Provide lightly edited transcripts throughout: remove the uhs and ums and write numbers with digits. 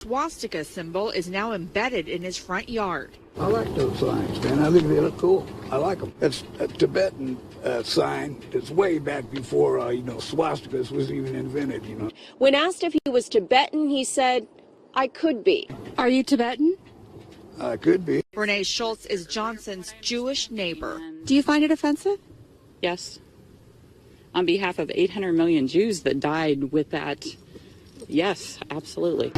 Swastika symbol is now embedded in his front yard. I like those signs, man. I think they look cool. I like them. It's a Tibetan sign. It's way back before, swastikas was even invented, When asked if he was Tibetan, he said, I could be. Are you Tibetan? I could be. Renee Schultz is Johnson's Jewish neighbor. Do you find it offensive? Yes. On behalf of 800 million Jews that died with that, yes, absolutely.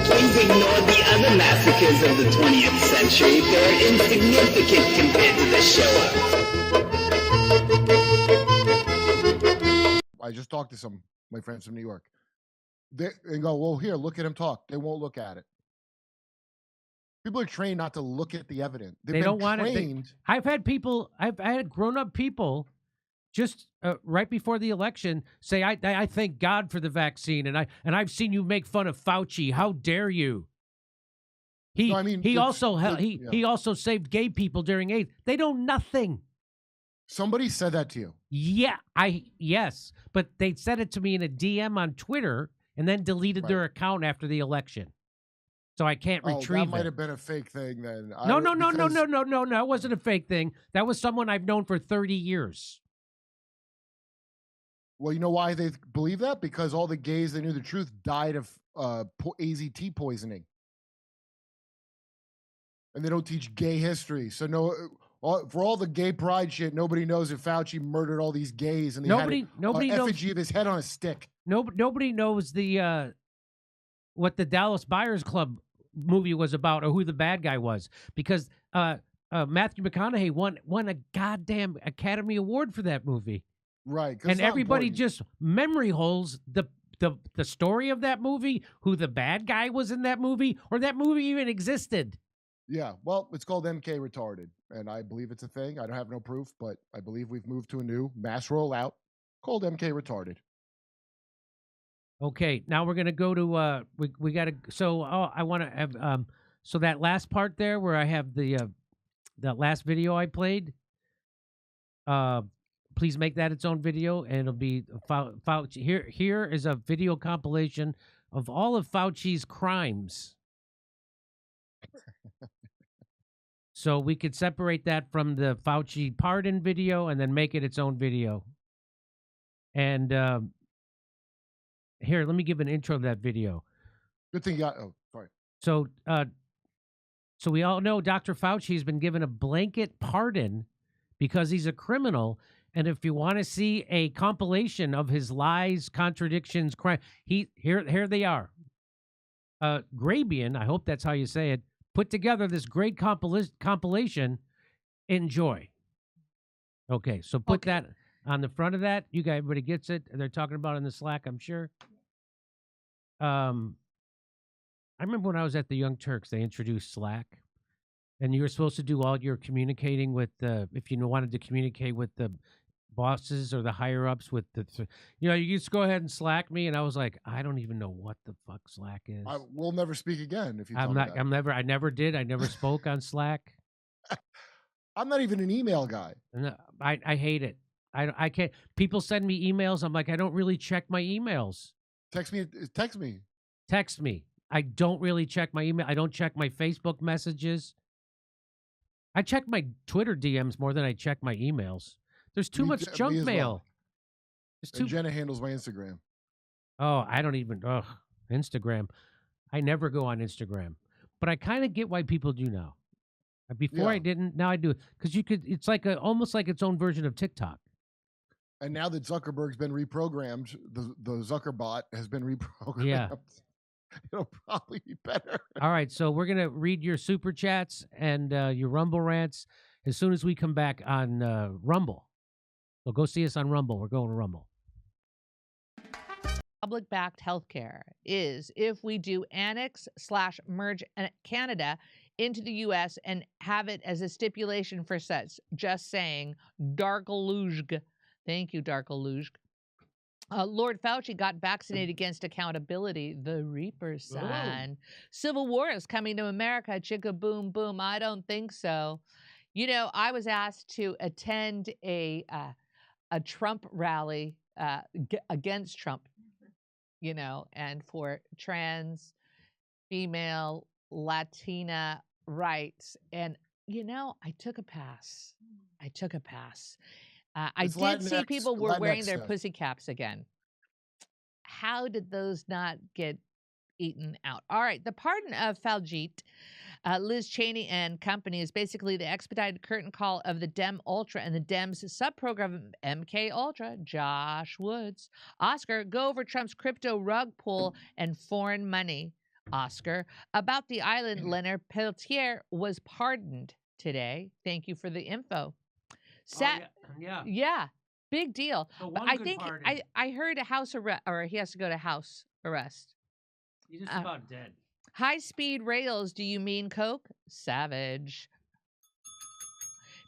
Please ignore the other massacres of the 20th century. They're insignificant compared to the Shoah. I just talked to some of my friends from New York. They go, well, here, look at him talk. They won't look at it. People are trained not to look at the evidence. They don't want to. I've had grown-up people just right before the election say, I thank God for the vaccine, and I've seen you make fun of Fauci. How dare you? He also saved gay people during AIDS. They know nothing. Somebody said that to you. Yeah, yes, but they said it to me in a DM on Twitter and then deleted their account after the election. So I can't retrieve it. That might have been a fake thing then. No. It wasn't a fake thing. That was someone I've known for 30 years. Well, you know why they believe that? Because all the gays that knew the truth died of AZT poisoning. And they don't teach gay history. So for all the gay pride shit, nobody knows if Fauci murdered all these gays and nobody knows effigy of his head on a stick. Nobody knows what the Dallas Buyers Club movie was about or who the bad guy was, because Matthew McConaughey won a goddamn Academy Award for that movie. Right. And everybody just memory holes the story of that movie, who the bad guy was in that movie, or that movie even existed. Yeah, well, it's called MK retarded, and I believe it's a thing. I don't have no proof, but I believe we've moved to a new mass rollout called MK retarded. Okay, now we're gonna go to we gotta. So I want to have so that last part there where I have the that last video I played. Please make that its own video, and it'll be Fauci. Here is a video compilation of all of Fauci's crimes. So we could separate that from the Fauci pardon video and then make it its own video. And here, let me give an intro of that video. Good thing you got. Oh, sorry. So, so we all know Dr. Fauci has been given a blanket pardon because he's a criminal. And if you want to see a compilation of his lies, contradictions, crime, here they are. Grabian, I hope that's how you say it, put together this great compilation. Enjoy. Okay, so put that on the front of that. You guys, everybody gets it. They're talking about it in the Slack, I'm sure. I remember when I was at the Young Turks, they introduced Slack, and you were supposed to do all your communicating with if you wanted to communicate with the bosses or the higher ups with you just go ahead and Slack me, and I was like, I don't even know what the fuck Slack is. We'll never speak again if you. I never did. I never spoke on Slack. I'm not even an email guy. No, I hate it. I can't. People send me emails. I'm like, I don't really check my emails. Text me. Text me. I don't really check my email. I don't check my Facebook messages. I check my Twitter DMs more than I check my emails. There's too much junk mail. And Jenna handles my Instagram. Oh, I don't even. Instagram. I never go on Instagram, but I kind of get why people do now. Before I didn't. Now I do, because you could. It's like almost like its own version of TikTok. And now that Zuckerberg's been reprogrammed, the Zuckerbot has been reprogrammed. Yeah. It'll probably be better. All right, so we're gonna read your super chats and your Rumble rants as soon as we come back on Rumble. So go see us on Rumble. We're going to Rumble. Public-backed healthcare is if we do annex/merge Canada into the U.S. and have it as a stipulation for such. Just saying, Darkaluzg. Thank you, Darkaluzg. Lord Fauci got vaccinated against accountability. The Reaper son. Civil war is coming to America. Chicka boom boom. I don't think so. You know, I was asked to attend a Trump rally against Trump. you know, and for trans, female, Latina rights. And, you know, I took a pass. I took a pass. I It's did see Latinx- people were wearing Latinx their stuff. pussy caps again. How did those not get eaten out? All right. The pardon of Faljeet, Liz Cheney and company is basically the expedited curtain call of the Dem Ultra and the Dems subprogram MK Ultra. Josh Woods. Oscar, go over Trump's crypto rug pull and foreign money. Oscar. About the island, Leonard Peltier was pardoned today. Thank you for the info. Yeah, big deal. But I think I heard a house arrest, or he has to go to house arrest. He's just about dead. High-speed rails, do you mean coke? Savage.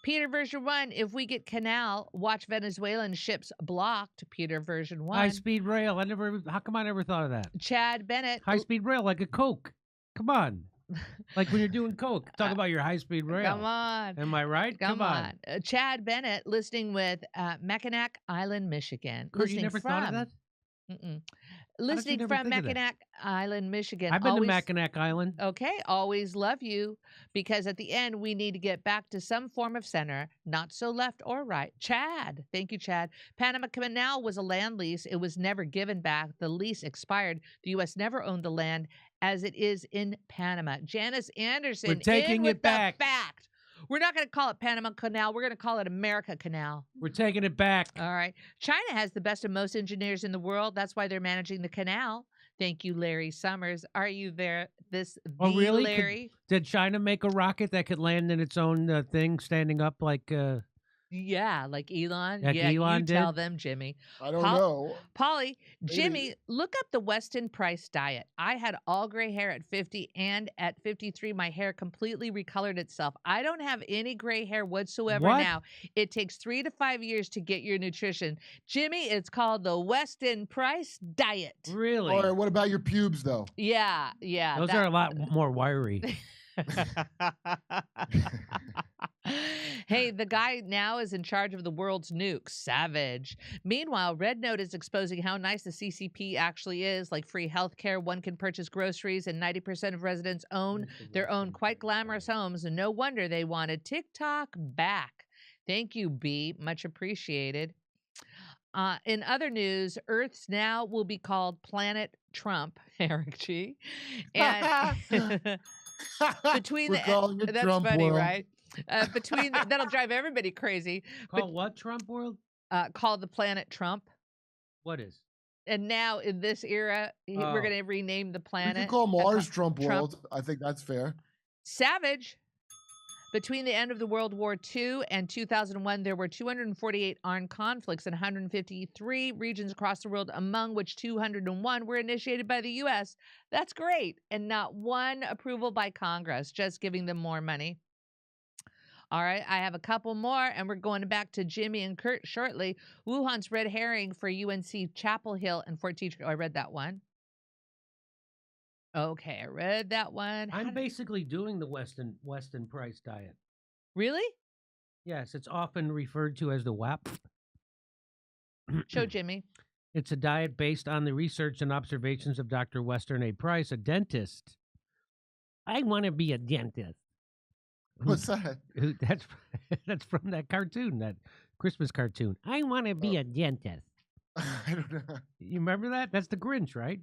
Peter version 1, if we get canal, watch Venezuelan ships blocked. Peter version 1. High-speed rail. How come I never thought of that? Chad Bennett. High-speed rail, like a Coke. Come on. Like when you're doing Coke. Talk about your high-speed rail. Come on. Am I right? Come on. Chad Bennett, listening with Mackinac Island, Michigan. Kurt, you never thought of that? Listening from Mackinac Island, Michigan. I've been to Mackinac Island. Okay, always love you, because at the end we need to get back to some form of center, not so left or right. Chad, thank you, Chad. Panama Canal was a land lease. It was never given back. The lease expired. The U.S. never owned the land as it is in Panama. Janice Anderson, we're taking it back. The fact. We're not going to call it Panama Canal. We're going to call it America Canal. We're taking it back. All right. China has the best and most engineers in the world. That's why they're managing the canal. Thank you, Larry Summers. Are you there? Really? Larry? Did China make a rocket that could land in its own thing, standing up like... Yeah, like Elon. Like yeah, Elon you did? tell them, Jimmy. I don't know. Polly, Jimmy, look up the Weston Price diet. I had all gray hair at 50, and at 53, my hair completely recolored itself. I don't have any gray hair whatsoever now. It takes 3 to 5 years to get your nutrition. Jimmy, it's called the Weston Price diet. Really? All right, what about your pubes, though? Yeah. Those are a lot more wiry. Hey, the guy now is in charge of the world's nukes. Savage. Meanwhile, Red Note is exposing how nice the CCP actually is, like free health care, one can purchase groceries, and 90% of residents own their own quite glamorous homes. And no wonder they wanted TikTok back. Thank you, B. Much appreciated. In other news, Earth's now will be called Planet Trump, Eric G. And between We're calling it that's Trump funny, world. right? That'll drive everybody crazy. Called what Trump world? Called the Planet Trump. What is? And now in this era, we're going to rename the planet. We can call Mars Trump world. I think that's fair. Savage. Between the end of the World War II and 2001, there were 248 armed conflicts in 153 regions across the world, among which 201 were initiated by the U.S. That's great. And not one approval by Congress, just giving them more money. All right, I have a couple more, and we're going back to Jimmy and Kurt shortly. Wuhan's red herring for UNC Chapel Hill and Fort Teacher. Oh, I read that one. Okay, I read that one. I'm basically doing the Weston Price diet. Really? Yes, it's often referred to as the WAP. Show Jimmy. It's a diet based on the research and observations of Dr. Weston A. Price, a dentist. I want to be a dentist. What's that? That's from that cartoon, that Christmas cartoon. I want to be a dentist. I don't know. You remember that? That's the Grinch, right?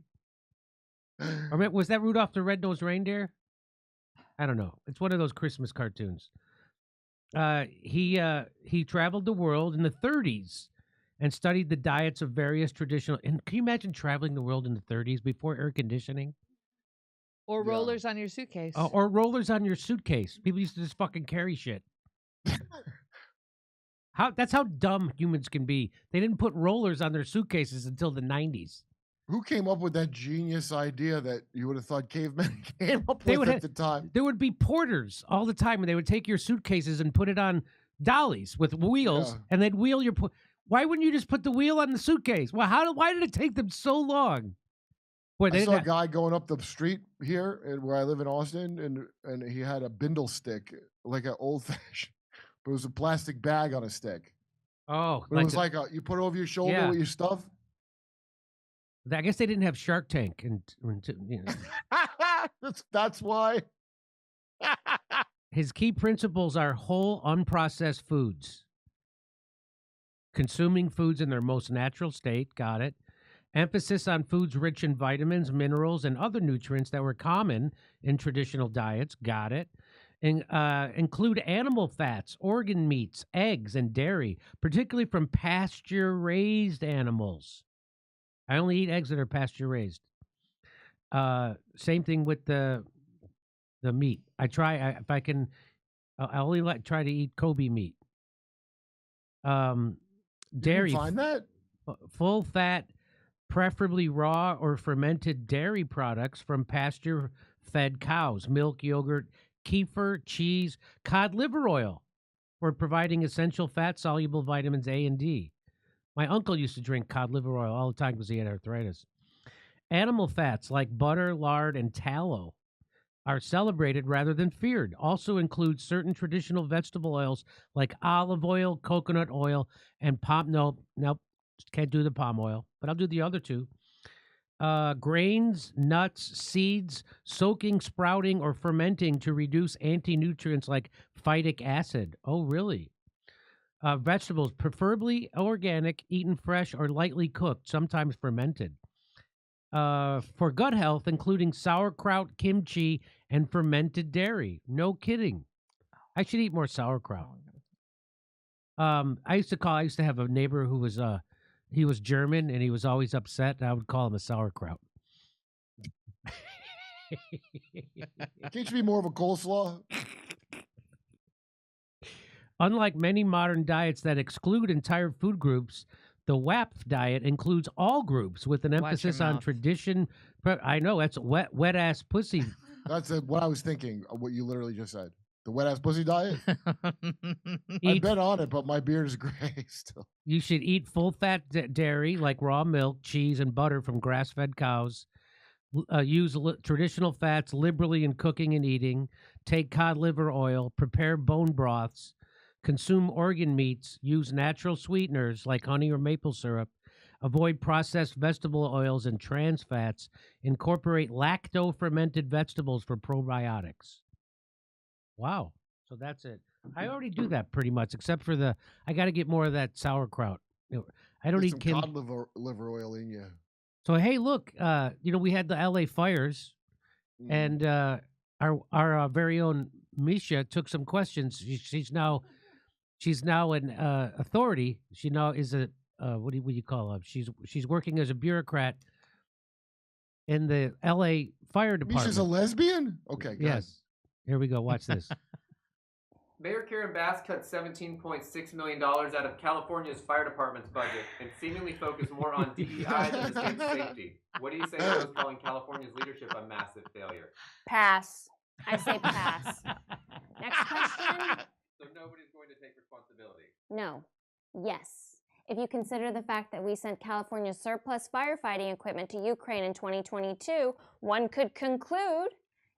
Or was that Rudolph the Red-Nosed Reindeer? I don't know. It's one of those Christmas cartoons. He traveled the world in the 30s and studied the diets of various traditional. And can you imagine traveling the world in the 30s before air conditioning? Or rollers on your suitcase. Or rollers on your suitcase. People used to just fucking carry shit. That's how dumb humans can be. They didn't put rollers on their suitcases until the 90s. Who came up with that genius idea that you would have thought cavemen came up with at the time? There would be porters all the time, and they would take your suitcases and put it on dollies with wheels, and they'd wheel your... Why wouldn't you just put the wheel on the suitcase? Well, why did it take them so long? Boy, I saw a guy going up the street here where I live in Austin, and he had a bindle stick, like an old-fashioned, but it was a plastic bag on a stick. Oh. But it was like you put it over your shoulder with your stuff. I guess they didn't have Shark Tank, and you know. That's why. His key principles are whole, unprocessed foods. Consuming foods in their most natural state, got it. Emphasis on foods rich in vitamins, minerals, and other nutrients that were common in traditional diets, got it. Include animal fats, organ meats, eggs, and dairy, particularly from pasture-raised animals. I only eat eggs that are pasture-raised. Same thing with the meat. If I can, I only try to eat Kobe meat. Dairy. You find that? Full fat, preferably raw or fermented dairy products from pasture-fed cows, milk, yogurt, kefir, cheese, cod liver oil for providing essential fat-soluble vitamins A and D. My uncle used to drink cod liver oil all the time because he had arthritis. Animal fats like butter, lard, and tallow are celebrated rather than feared. Also includes certain traditional vegetable oils like olive oil, coconut oil, and nope, can't do the palm oil, but I'll do the other two. Grains, nuts, seeds, soaking, sprouting, or fermenting to reduce anti-nutrients like phytic acid. Oh, really? Vegetables, preferably organic, eaten fresh or lightly cooked, sometimes fermented. For gut health, including sauerkraut, kimchi, and fermented dairy. No kidding. I should eat more sauerkraut. I used to have a neighbor who was he was German and he was always upset, and I would call him a sauerkraut. Can't you be more of a coleslaw? Unlike many modern diets that exclude entire food groups, the WAP diet includes all groups with an emphasis on tradition. I know, that's wet ass pussy. That's what I was thinking, what you literally just said. The wet ass pussy diet? I've been on it, but my beard is gray still. You should eat full fat dairy like raw milk, cheese, and butter from grass fed cows. Use traditional fats liberally in cooking and eating. Take cod liver oil. Prepare bone broths. Consume organ meats. Use natural sweeteners like honey or maple syrup. Avoid processed vegetable oils and trans fats. Incorporate lacto-fermented vegetables for probiotics. Wow. So that's it. I already do that pretty much, except for I got to get more of that sauerkraut. I don't eat cod liver oil in you. So, hey, look, we had the LA fires, and our very own Misha took some questions. She's now an authority. She now is a what do you call her? She's working as a bureaucrat in the LA fire department. Misha's a lesbian? Okay. Yes. Here we go. Watch this. Mayor Karen Bass cut $17.6 million out of California's fire department's budget and seemingly focused more on DEI than the state's safety. What do you say to those calling California's leadership a massive failure? Pass. I say pass. Next question. So nobody's going to take responsibility? No. Yes. If you consider the fact that we sent California's surplus firefighting equipment to Ukraine in 2022, one could conclude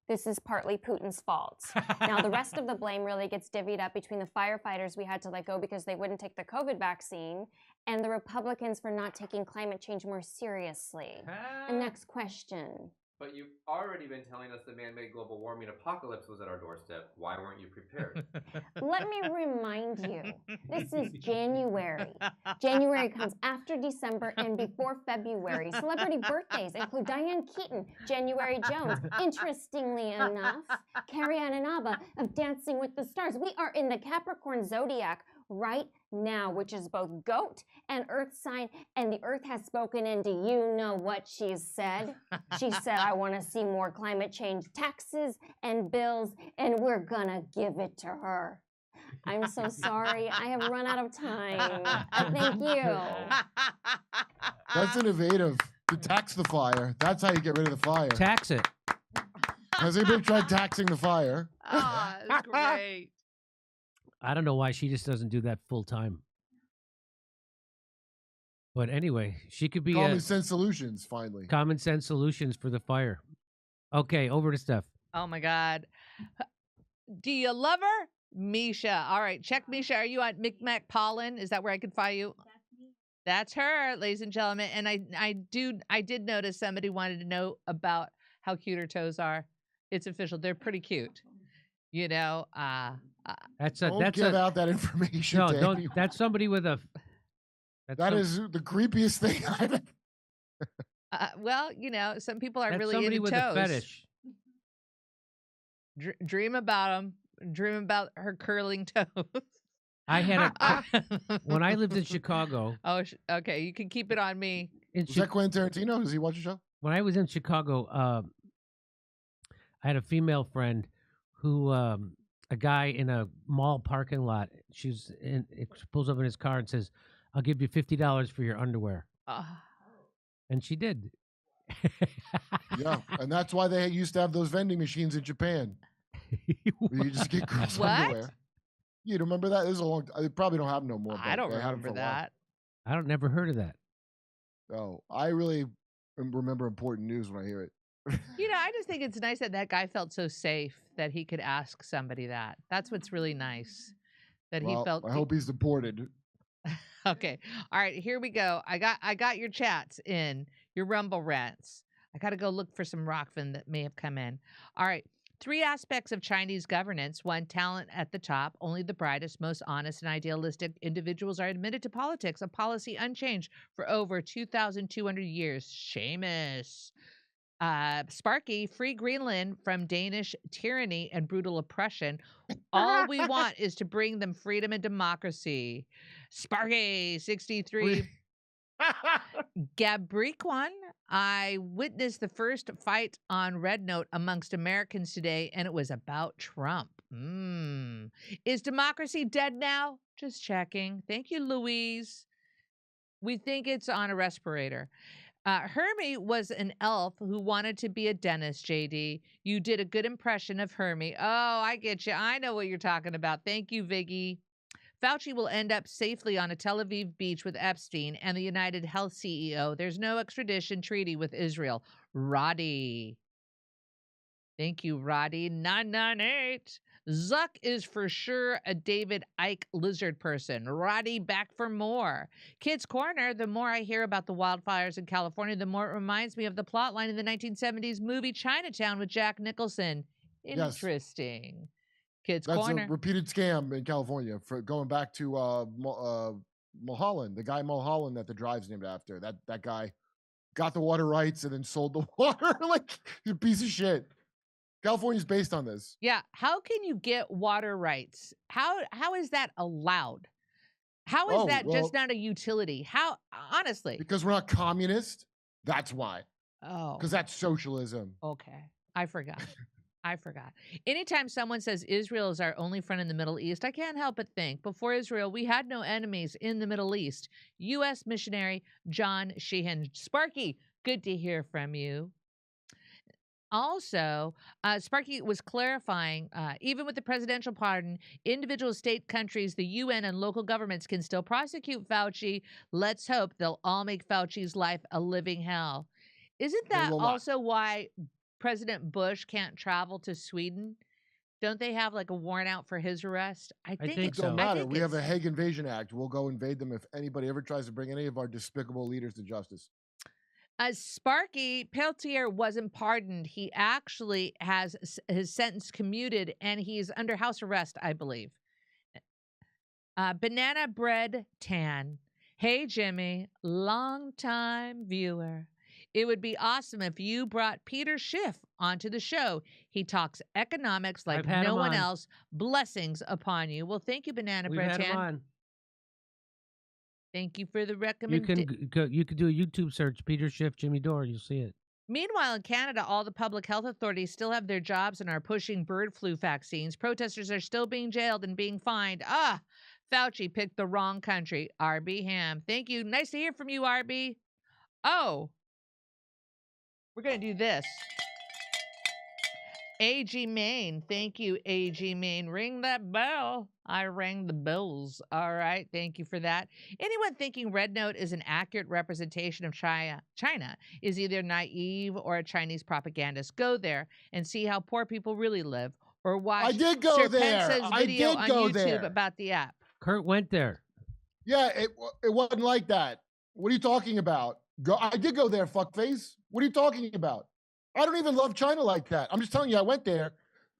this is partly Putin's fault. Now, the rest of the blame really gets divvied up between the firefighters we had to let go because they wouldn't take the COVID vaccine and the Republicans for not taking climate change more seriously. And next question. But you've already been telling us the man-made global warming apocalypse was at our doorstep. Why weren't you prepared? Let me remind you, this is January. January comes after December and before February. Celebrity birthdays include Diane Keaton, January Jones. Interestingly enough, Carrie Ann Inaba of Dancing with the Stars. We are in the Capricorn zodiac right now, which is both goat and earth sign, and the earth has spoken, and do you know what she said? She said, I want to see more climate change taxes and bills, and we're gonna give it to her. I'm so sorry, I have run out of time. Thank you. That's innovative. To tax the fire. That's how you get rid of the fire. Tax it. Has anybody tried taxing the fire? Oh, that's great. I don't know why she just doesn't do that full time. But anyway, she could be Common sense solutions, finally. Common sense solutions for the fire. Okay, over to Steph. Oh, my God. Do you love her? Misha. All right, check Misha. Are you on Micmac Pollen? Is that where I can find you? That's her, ladies and gentlemen. And I did notice somebody wanted to know about how cute her toes are. It's official. They're pretty cute. You know, Don't give out that information. No, to don't. anyone. That's somebody with a. That is the creepiest thing I've. Well, you know, some people are That's really somebody into with toes. a fetish. Dream about them. Dream about her curling toes. I had a when I lived in Chicago. Oh, okay. You can keep it on me. Is that Quentin Tarantino? Does he watch the show? When I was in Chicago, I had a female friend who, a guy in a mall parking lot. She pulls up in his car and says, "I'll give you $50 for your underwear," and she did. Yeah, and that's why they used to have those vending machines in Japan. Where you just get girls' underwear. You remember that? This is a long. They probably don't have them no more. I don't remember that. I don't never heard of that. No, I really remember important news when I hear it. You know, I just think it's nice that that guy felt so safe that he could ask somebody that. That's what's really nice. That he felt. I hope he's deported. Okay. All right, here we go. I got your chats in, your Rumble rants. I got to go look for some Rockfin that may have come in. All right. 3 aspects of Chinese governance. 1, talent at the top. Only the brightest, most honest, and idealistic individuals are admitted to politics, a policy unchanged for over 2,200 years. Seamus. Sparky, free Greenland from Danish tyranny and brutal oppression. All we want is to bring them freedom and democracy. Sparky, 63. Gabriquan, I witnessed the first fight on Red Note amongst Americans today, and it was about Trump. Is democracy dead now? Just checking. Thank you, Louise. We think it's on a respirator. Hermie was an elf who wanted to be a dentist, JD. You did a good impression of Hermie. Oh, I get you. I know what you're talking about. Thank you, Viggy. Fauci will end up safely on a Tel Aviv beach with Epstein and the United Health CEO. There's no extradition treaty with Israel. Roddy. Thank you, Roddy. 998. Zuck is for sure a David Icke lizard person. Roddy back for more. Kids Corner, the more I hear about the wildfires in California, the more it reminds me of the plotline in the 1970s movie Chinatown with Jack Nicholson. Interesting. Yes. Kids Corner. That's a repeated scam in California for going back to Mulholland, the guy Mulholland that the drive's named after. That guy got the water rights and then sold the water like he's a piece of shit. California's based on this. Yeah. How can you get water rights? How is that allowed? How is that just not a utility? How, honestly? Because we're not communist. That's why. Oh. Because that's socialism. Okay. I forgot. Anytime someone says Israel is our only friend in the Middle East, I can't help but think, before Israel, we had no enemies in the Middle East. U.S. missionary John Sheehan. Sparky, good to hear from you. Also, Sparky was clarifying, even with the presidential pardon, individual state countries, the UN, and local governments can still prosecute Fauci. Let's hope they'll all make Fauci's life a living hell. Isn't that also why President Bush can't travel to Sweden? Don't they have like a warrant out for his arrest? I think it don't matter. We have a Hague Invasion Act. We'll go invade them if anybody ever tries to bring any of our despicable leaders to justice. Sparky Peltier wasn't pardoned. He actually has his sentence commuted, and he's under house arrest, I believe. Banana Bread Tan. Hey, Jimmy, long-time viewer. It would be awesome if you brought Peter Schiff onto the show. He talks economics like no one else. Blessings upon you. Well, thank you, Banana Bread Tan. Thank you for the recommendation. You could do a YouTube search, Peter Schiff, Jimmy Dore. You'll see it. Meanwhile, in Canada, all the public health authorities still have their jobs and are pushing bird flu vaccines. Protesters are still being jailed and being fined. Fauci picked the wrong country. RB Ham. Thank you. Nice to hear from you, RB. Oh, we're going to do this. AG Maine. Thank you, AG Maine. Ring that bell. I rang the bells. All right. Thank you for that. Anyone thinking Red Note is an accurate representation of China is either naive or a Chinese propagandist. Go there and see how poor people really live, or watch I did go there. video on YouTube about the app. Kurt went there. Yeah, it wasn't like that. What are you talking about? I did go there, fuckface. What are you talking about? I don't even love China like that. I'm just telling you, I went there,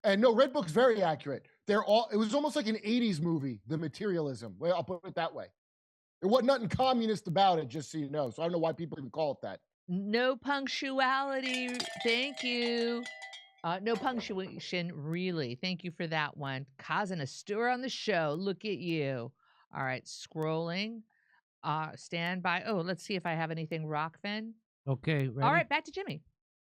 and no, Red Book's very accurate. It was almost like an 80s movie, the materialism. Well, I'll put it that way. There wasn't nothing communist about it, just so you know. So I don't know why people even call it that. No punctuality. Thank you. No punctuation, really. Thank you for that one. Causing a stir on the show. Look at you. All right, scrolling. Stand by. Oh, let's see if I have anything, Rockfin. Okay, ready? All right, back to Jimmy.